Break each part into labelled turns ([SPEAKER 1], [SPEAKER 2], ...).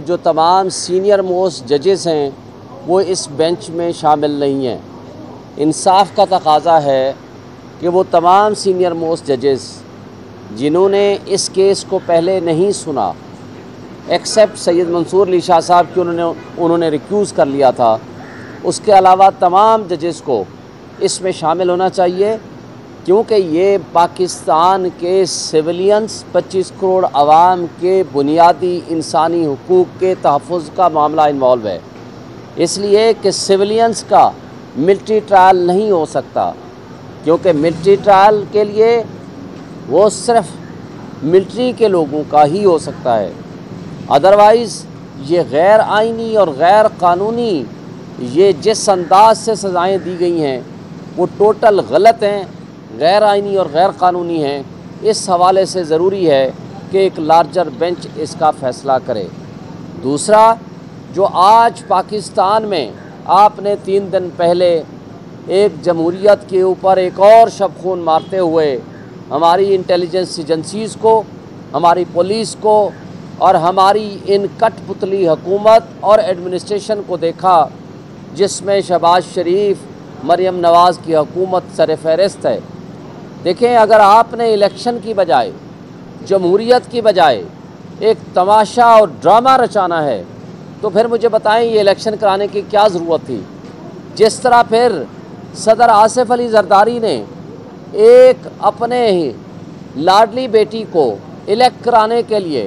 [SPEAKER 1] जो तमाम senior most जजेस हैं वो इस बेंच में शामिल नहीं हैं। इंसाफ का तकाजा है कि वो तमाम सीनियर मोस्ट जजेस जिन्होंने इस केस को पहले नहीं सुना, एक्सेप्ट सैयद मंसूर अली शाह साहब की उन्होंने रिक्यूज़ कर लिया था, उसके अलावा तमाम जजेस को इसमें शामिल होना चाहिए, क्योंकि ये पाकिस्तान के सिविलियंस 25 करोड़ आवाम के बुनियादी इंसानी हुकूक़ के तहफ़्फ़ुज़ का मामला इन्वॉल्व है। इसलिए कि सिविलियंस का मिलिट्री ट्रायल नहीं हो सकता, क्योंकि मिलिट्री ट्रायल के लिए वो सिर्फ मिलिट्री के लोगों का ही हो सकता है। अदरवाइज़ ये गैर आइनी और गैर कानूनी ये जिस अंदाज से सज़ाएँ दी गई हैं वो टोटल गलत हैं, गैर आइनी और गैर कानूनी हैं। इस हवाले से ज़रूरी है कि एक लार्जर बेंच इसका फ़ैसला करे। दूसरा, जो आज पाकिस्तान में आपने 3 दिन पहले एक जमहूरियत के ऊपर एक और शब खून मारते हुए हमारी इंटेलिजेंस एजेंसीज़ को, हमारी पुलिस को और हमारी इन कठपुतली हुकूमत और एडमिनिस्ट्रेशन को देखा, जिसमें शहबाज शरीफ, मरियम नवाज़ की हुकूमत सरफ़हरिस्त है। देखें, अगर आपने इलेक्शन की बजाय, जमहूरियत की बजाय एक तमाशा और ड्रामा रचाना है तो फिर मुझे बताएं ये इलेक्शन कराने की क्या ज़रूरत थी। जिस तरह फिर सदर आसिफ अली जरदारी ने एक अपने ही लाडली बेटी को इलेक्ट कराने के लिए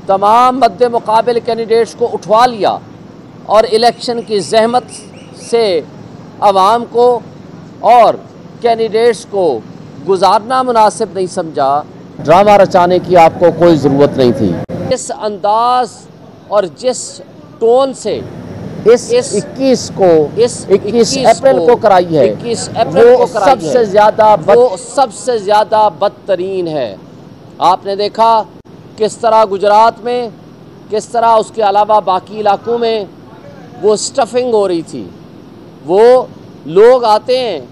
[SPEAKER 1] तमाम मद्दे मुकाबिल कैंडिडेट्स को उठवा लिया और इलेक्शन की जहमत से आवाम को और कैंडिडेट्स को गुजारना मुनासिब नहीं समझा। ड्रामा रचाने की आपको कोई ज़रूरत नहीं थी। जिस अंदाज और जिस टोन से इस 21 अप्रैल को कराई है, 21 अप्रैल को सबसे ज़्यादा बदतरीन है। आपने देखा किस तरह गुजरात में, किस तरह उसके अलावा बाकी इलाकों में वो स्टफिंग हो रही थी। वो लोग आते हैं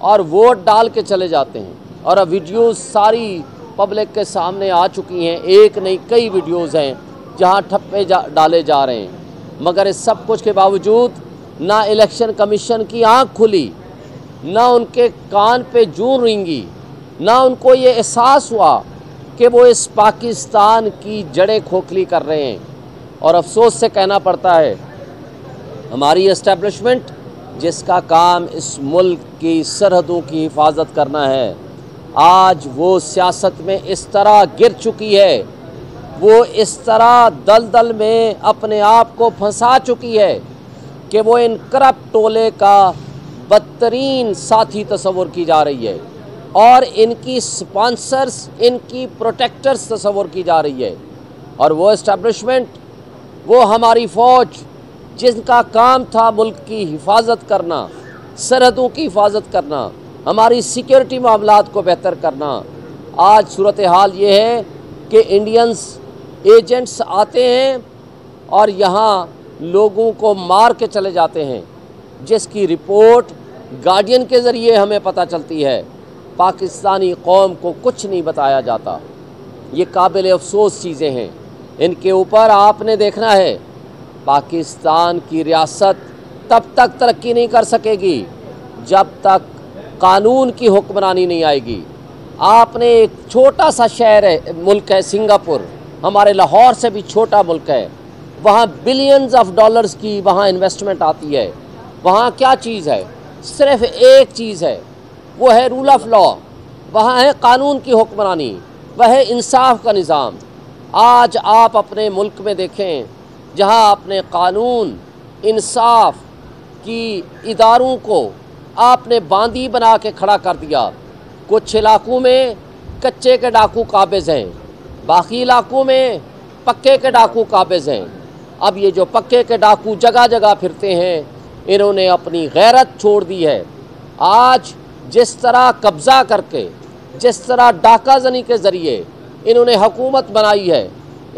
[SPEAKER 1] और वोट डाल के चले जाते हैं, और अब वीडियोज़ सारी पब्लिक के सामने आ चुकी हैं। एक नहीं कई वीडियोज़ हैं जहां ठप्पे डाले जा रहे हैं। मगर इस सब कुछ के बावजूद ना इलेक्शन कमीशन की आंख खुली, ना उनके कान पे जूं रेंगी, ना उनको ये एहसास हुआ कि वो इस पाकिस्तान की जड़ें खोखली कर रहे हैं। और अफसोस से कहना पड़ता है, हमारी एस्टेब्लिशमेंट जिसका काम इस मुल्क की सरहदों की हिफाजत करना है, आज वो सियासत में इस तरह गिर चुकी है, वो इस तरह दलदल में अपने आप को फंसा चुकी है कि वो इन करप्ट टोले का बदतरीन साथी तस्वुर की जा रही है और इनकी स्पॉन्सर्स, इनकी प्रोटेक्टर्स तस्वुर की जा रही है। और वो एस्टेब्लिशमेंट, वो हमारी फ़ौज जिनका काम था मुल्क की हिफाजत करना, सरहदों की हिफाजत करना, हमारी सिक्योरिटी मामलात को बेहतर करना, आज सूरत हाल ये है कि इंडियंस एजेंट्स आते हैं और यहाँ लोगों को मार के चले जाते हैं, जिसकी रिपोर्ट गार्डियन के ज़रिए हमें पता चलती है। पाकिस्तानी कौम को कुछ नहीं बताया जाता। ये काबिल अफसोस चीज़ें हैं। इनके ऊपर आपने देखना है, पाकिस्तान की रियासत तब तक तरक्की नहीं कर सकेगी जब तक कानून की हुक्मरानी नहीं आएगी। आपने एक छोटा सा शहर है, मुल्क है सिंगापुर, हमारे लाहौर से भी छोटा मुल्क है, वहाँ बिलियंस ऑफ डॉलर्स की वहाँ इन्वेस्टमेंट आती है। वहाँ क्या चीज़ है? सिर्फ एक चीज़ है, वो है रूल ऑफ लॉ। वहाँ है कानून की हुक्मरानी, वह है इंसाफ का निज़ाम। आज आप अपने मुल्क में देखें, जहाँ आपने कानून, इंसाफ की इदारों को आपने बांदी बना के खड़ा कर दिया। कुछ इलाकों में कच्चे के डाकू काबिज़ हैं, बाकी इलाकों में पक्के के डाकू काबिज़ हैं। अब ये जो पक्के के डाकू जगह जगह फिरते हैं, इन्होंने अपनी गैरत छोड़ दी है। आज जिस तरह कब्ज़ा करके, जिस तरह डाका जनी के ज़रिए इन्होंने हुकूमत बनाई है,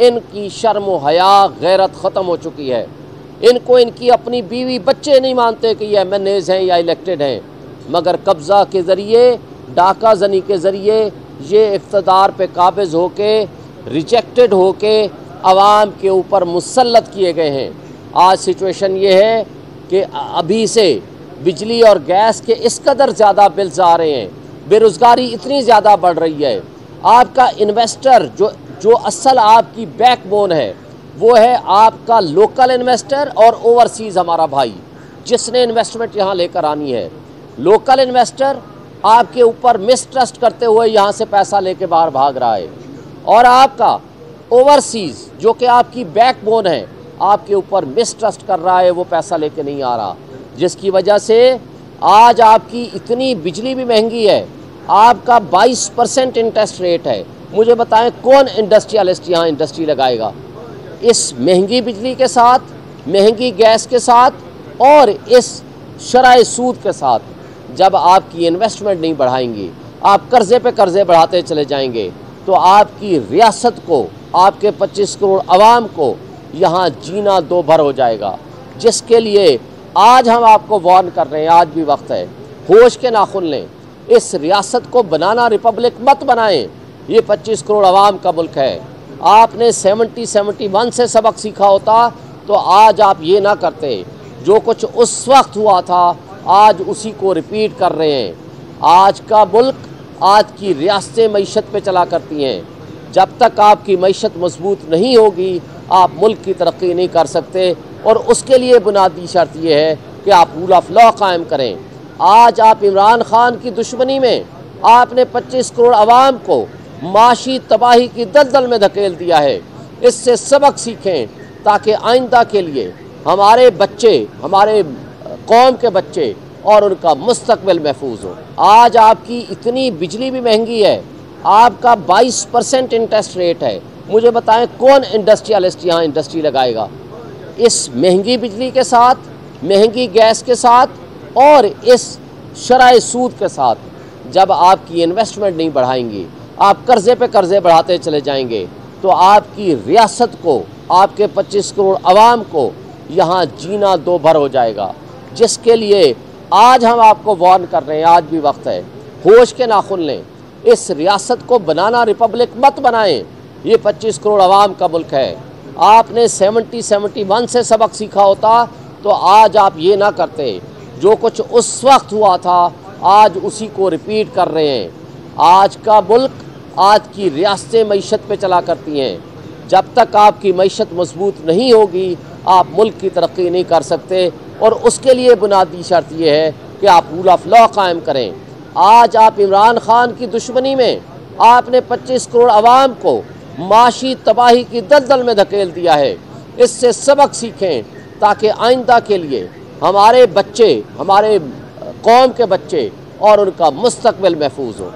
[SPEAKER 1] इनकी शर्म व हया गैरत ख़त्म हो चुकी है। इनको इनकी अपनी बीवी बच्चे नहीं मानते कि ये MNAs हैं या इलेक्टेड हैं, मगर कब्ज़ा के ज़रिए, डाका जनी के ज़रिए ये इक़्तिदार पे काबिज़ होके, रिजेक्टेड होके आवाम के ऊपर मुसल्लत किए गए हैं। आज सिचुएशन ये है कि अभी से बिजली और गैस के इस कदर ज़्यादा बिल्स आ रहे हैं, बेरोज़गारी इतनी ज़्यादा बढ़ रही है। आपका इन्वेस्टर जो असल आपकी बैकबोन है वो है आपका लोकल इन्वेस्टर और ओवरसीज़ हमारा भाई जिसने इन्वेस्टमेंट यहाँ लेकर आनी है। लोकल इन्वेस्टर आपके ऊपर मिसट्रस्ट करते हुए यहाँ से पैसा लेके बाहर भाग रहा है, और आपका ओवरसीज़ जो कि आपकी बैकबोन है आपके ऊपर मिसट्रस्ट कर रहा है, वो पैसा लेके नहीं आ रहा, जिसकी वजह से आज आपकी इतनी बिजली भी महंगी है। आपका 22% इंटरेस्ट रेट है। मुझे बताएं कौन इंडस्ट्रियलिस्ट यहाँ इंडस्ट्री लगाएगा इस महंगी बिजली के साथ, महंगी गैस के साथ और इस शराय सूद के साथ? जब आपकी इन्वेस्टमेंट नहीं बढ़ाएंगी, आप कर्ज़े पे कर्ज़े बढ़ाते चले जाएंगे, तो आपकी रियासत को, आपके 25 करोड़ आवाम को यहाँ जीना दो भर हो जाएगा, जिसके लिए आज हम आपको वार्न कर रहे हैं। आज भी वक्त है, होश के नाखुन लें। इस रियासत को बनाना रिपब्लिक मत बनाएं। ये 25 करोड़ आवाम का मुल्क है। आपने 71 से सबक सीखा होता तो आज आप ये ना करते। जो कुछ उस वक्त हुआ था आज उसी को रिपीट कर रहे हैं। आज का मुल्क, आज की रियासतें मईशत पे चला करती हैं। जब तक आपकी मईशत मजबूत नहीं होगी आप मुल्क की तरक्की नहीं कर सकते, और उसके लिए बुनियादी शर्त यह है कि आप रूल ऑफ लॉ कायम करें। आज आप इमरान खान की दुश्मनी में आपने 25 करोड़ आवाम को माशी तबाही की दलदल में धकेल दिया है। इससे सबक सीखें ताकि आइंदा के लिए हमारे बच्चे, हमारे कौम के बच्चे और उनका मुस्तकबिल महफूज हो। आज आपकी इतनी बिजली भी महंगी है, आपका 22% इंटरेस्ट रेट है। मुझे बताएं कौन इंडस्ट्रियलिस्ट यहाँ इंडस्ट्री लगाएगा इस महंगी बिजली के साथ, महंगी गैस के साथ और इस शराय सूद के साथ? जब आपकी इन्वेस्टमेंट नहीं बढ़ाएंगी, आप कर्ज़े पे कर्ज़े बढ़ाते चले जाएंगे, तो आपकी रियासत को, आपके 25 करोड़ आवाम को यहाँ जीना दो भर हो जाएगा, जिसके लिए आज हम आपको वार्न कर रहे हैं। आज भी वक्त है, होश के नाखुन लें। इस रियासत को बनाना रिपब्लिक मत बनाएं। ये 25 करोड़ आवाम का मुल्क है। आपने 71 से सबक सीखा होता तो आज आप ये ना करते। जो कुछ उस वक्त हुआ था आज उसी को रिपीट कर रहे हैं। आज का मुल्क, आज की रियासतें मईशत पे चला करती हैं। जब तक आपकी मईशत मजबूत नहीं होगी आप मुल्क की तरक्की नहीं कर सकते, और उसके लिए बुनियादी शर्त यह है कि आप रूल ऑफ लॉ कायम करें। आज आप इमरान खान की दुश्मनी में आपने 25 करोड़ आवाम को माशी तबाही की दलदल में धकेल दिया है। इससे सबक सीखें ताकि आइंदा के लिए हमारे बच्चे, हमारे कौम के बच्चे और उनका मुस्तकबिल महफूज हो।